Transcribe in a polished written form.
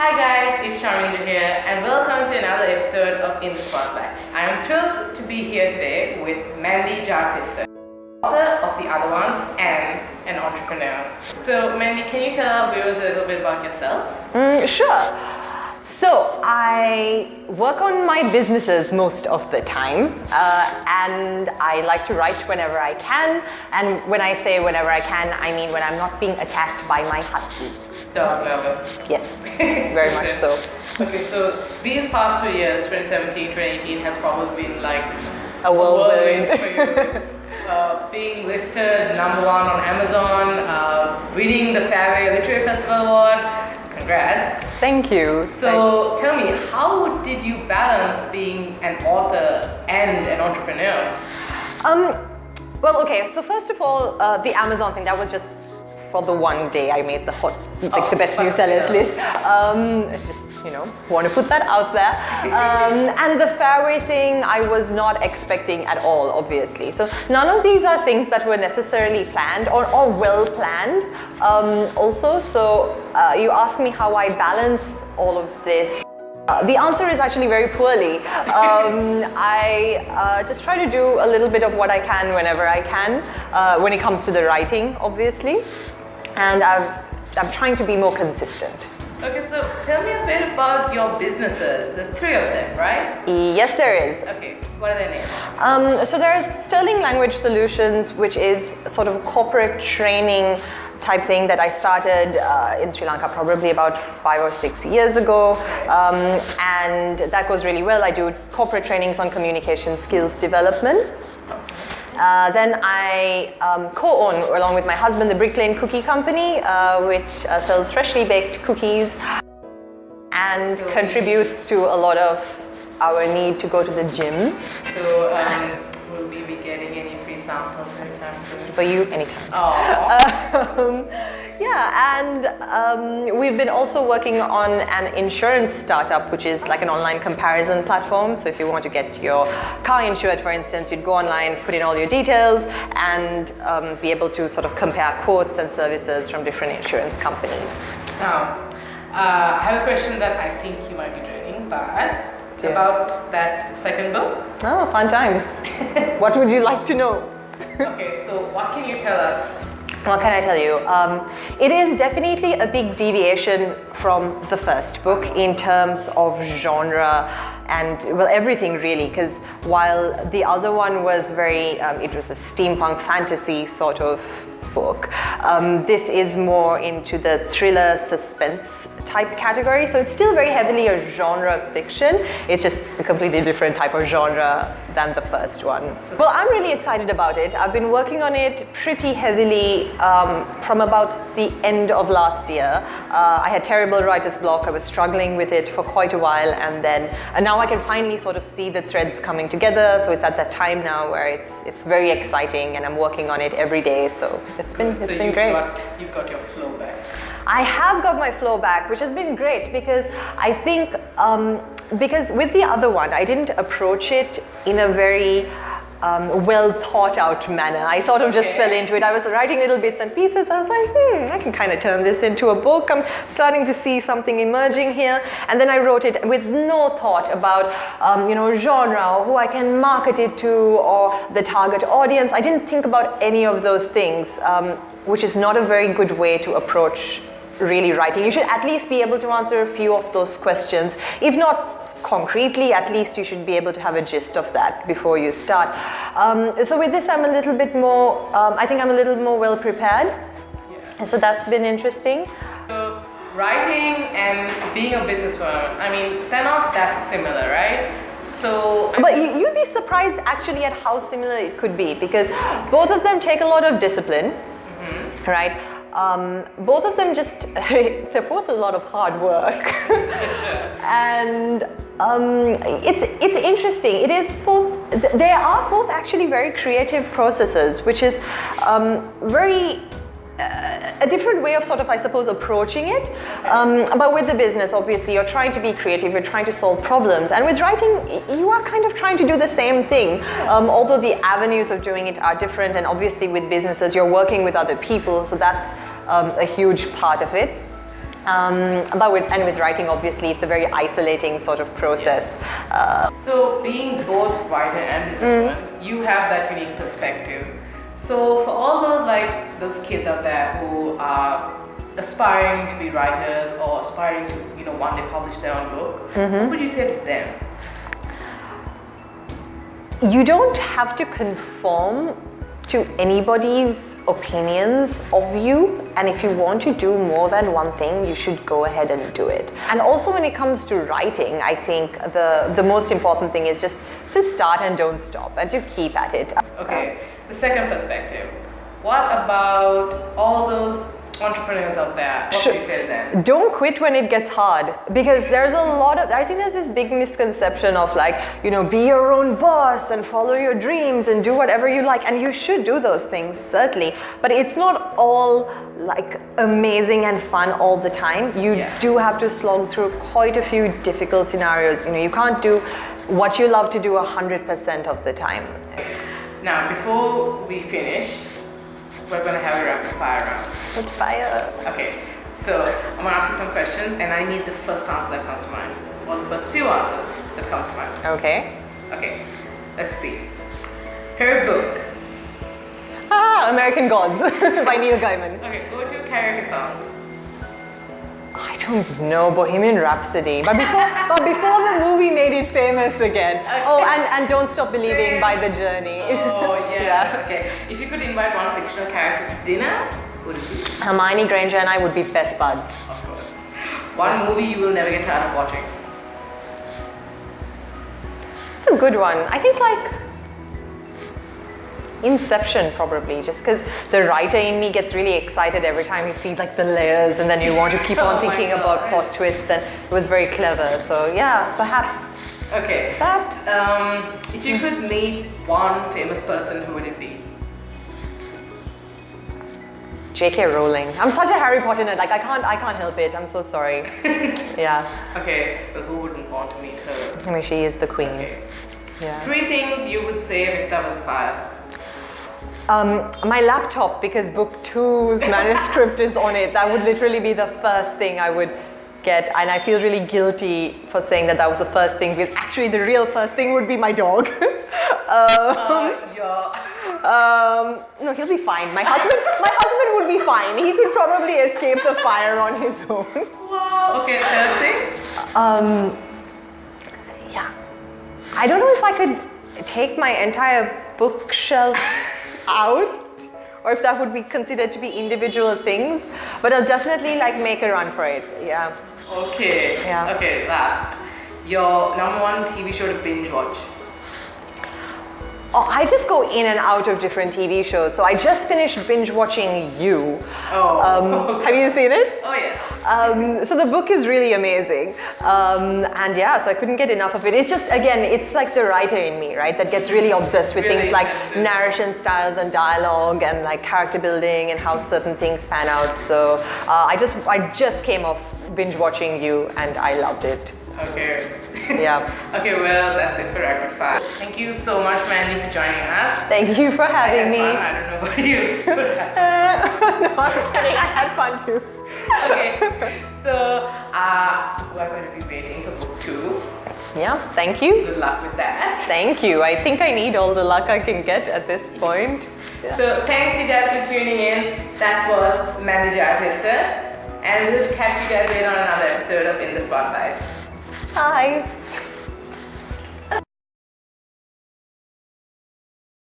Hi guys, it's Shamindri here and welcome to another episode of In the Spotlight. I am thrilled to be here today with Mandy Jayatissa, author of The Other Ones and an entrepreneur. So Mandy, can you tell our viewers a little bit about yourself? Sure. So I work on my businesses most of the time and I like to write whenever I can, and when I say whenever I can, I mean when I'm not being attacked by my husky. Dog lover. Yes, very much so. Okay, so these past 2 years, 2017, 2018 has probably been like a whirlwind for you. Being listed #1 on Amazon, winning the Fairway Literary Festival Award. Congrats. Thank you. So tell me, how did you balance being an author and an entrepreneur? Well, okay, so first of all, the Amazon thing, that was just for the one day I made the best new sellers list. It's just, want to put that out there. And the Fairway thing, I was not expecting at all, obviously. So none of these are things that were necessarily planned or well planned also. So you asked me how I balance all of this. The answer is actually very poorly. I just try to do a little bit of what I can whenever I can, when it comes to the writing, obviously. And I'm trying to be more consistent. Okay, so tell me a bit about your businesses. There's 3 of them, right? Yes, there is. Okay, what are their names? So there's Sterling Language Solutions, which is sort of a corporate training type thing that I started in Sri Lanka probably about 5 or 6 years ago, and that goes really well. I do corporate trainings on communication skills development. Then I co-own, along with my husband, the Brick Lane Cookie Company, which sells freshly baked cookies and contributes to a lot of our need to go to the gym. So will we be getting any free samples anytime soon? For you, anytime. Yeah, and we've been also working on an insurance startup, which is like an online comparison platform. So if you want to get your car insured, for instance, you'd go online, put in all your details, and be able to sort of compare quotes and services from different insurance companies. Now, I have a question that I think you might be dreading, but about that second book. Oh, fun times. What would you like to know? Okay, so what can you tell us? What can I tell you? It is definitely a big deviation from the first book in terms of genre and, well, everything really, because while the other one was very, it was a steampunk fantasy sort of book, this is more into the thriller suspense type category, so it's still very heavily a genre fiction. It's just a completely different type of genre than the first one. Well, I'm really excited about it. I've been working on it pretty heavily from about the end of last year. I had terrible writer's block. I was struggling with it for quite a while, and now I can finally sort of see the threads coming together. So it's at that time now where it's very exciting, and I'm working on it every day. So it's been great. You've got your flow back. I have got my flow back, which has been great because I think, because with the other one, I didn't approach it in a very well thought out manner. I sort of just fell into it. I was writing little bits and pieces. I was like, I can kind of turn this into a book. I'm starting to see something emerging here. And then I wrote it with no thought about, genre or who I can market it to or the target audience. I didn't think about any of those things, which is not a very good way to approach really writing. You should at least be able to answer a few of those questions. If not concretely, at least you should be able to have a gist of that before you start. So with this, I'm a little bit more, I think I'm a little more well prepared. Yeah. So that's been interesting. So writing and being a businesswoman, I mean, they're not that similar, right? But you'd be surprised actually at how similar it could be, because both of them take a lot of discipline, right? Both of them they're both a lot of hard work. And it's interesting. It is both, they are both actually very creative processes, which is very a different way of sort of, I suppose, approaching it. But with the business, obviously, you're trying to be creative, you're trying to solve problems. And with writing, you are kind of trying to do the same thing, although the avenues of doing it are different. And obviously with businesses, you're working with other people, so that's a huge part of it. And with writing, obviously, it's a very isolating sort of process. So being both writer and businesswoman, you have that unique perspective. So for all those kids out there who are aspiring to be writers or aspiring to one day publish their own book, what would you say to them? You don't have to conform to anybody's opinions of you, and if you want to do more than one thing, you should go ahead and do it. And also when it comes to writing, I think the most important thing is just to start and don't stop, and to keep at it. Okay, the second perspective. What about all those entrepreneurs out there? What would you say to them? Don't quit when it gets hard, because there's I think there's this big misconception of be your own boss and follow your dreams and do whatever you like, and you should do those things, certainly, but it's not all amazing and fun all the time. You do have to slog through quite a few difficult scenarios. You can't do what you love to do 100% of the time. Now, before we finish, we're going to have a rapid fire round. Rapid fire. Okay, so I'm going to ask you some questions, and I need the first answer that comes to mind, or the first few answers that comes to mind. Okay. Okay, let's see. Favorite book? American Gods by Neil Gaiman. Okay, go to karaoke song. I don't know, Bohemian Rhapsody. But before the movie made it famous again. Okay. Oh, and Don't Stop Believing by The Journey. Oh, yeah. Okay. If you could invite one fictional character to dinner, who would it be? Hermione Granger and I would be best buds. Of course. One movie you will never get tired of watching. It's a good one. I think Inception, probably, just because the writer in me gets really excited every time you see the layers, and then you want to keep on thinking about plot twists, and it was very clever. So yeah, perhaps. Okay. If you could meet one famous person, who would it be? J.K. Rowling. I'm such a Harry Potter nerd. I can't help it. I'm so sorry. Yeah. Okay. Well, who wouldn't want to meet her? I mean, she is the queen. Okay. Yeah. 3 things you would save if there was a fire. My laptop, because book 2's manuscript is on it. That would literally be the first thing I would get, and I feel really guilty for saying that was the first thing, because actually the real first thing would be my dog. No, he'll be fine. My husband would be fine. He could probably escape the fire on his own. Wow. Okay, third thing? Yeah. I don't know if I could take my entire bookshelf out, or if that would be considered to be individual things, but I'll definitely make a run for it. Yeah. Okay. Yeah. Okay, last. Your number one TV show to binge watch? Oh, I just go in and out of different TV shows. So I just finished binge watching You. Oh. Have you seen it? Oh, yes. So the book is really amazing. And yeah, so I couldn't get enough of it. It's just, again, it's the writer in me, right? That gets really obsessed with things like narration styles and dialogue and character building and how certain things pan out. So I just came off binge watching You, and I loved it. Okay. Yeah. Okay, well, that's it for Rapid Fire. Thank you so much, Mandy, for joining us. Thank you for having me. I don't know about you. No, I'm kidding. I had fun too. Okay, so we're going to be waiting for book 2. Yeah, thank you. Good luck with that. Thank you. I think I need all the luck I can get at this point. Yeah. So thanks you guys for tuning in. That was Mandy Jayatissa, and we'll catch you guys later on another episode of In the Spotlight. Hi.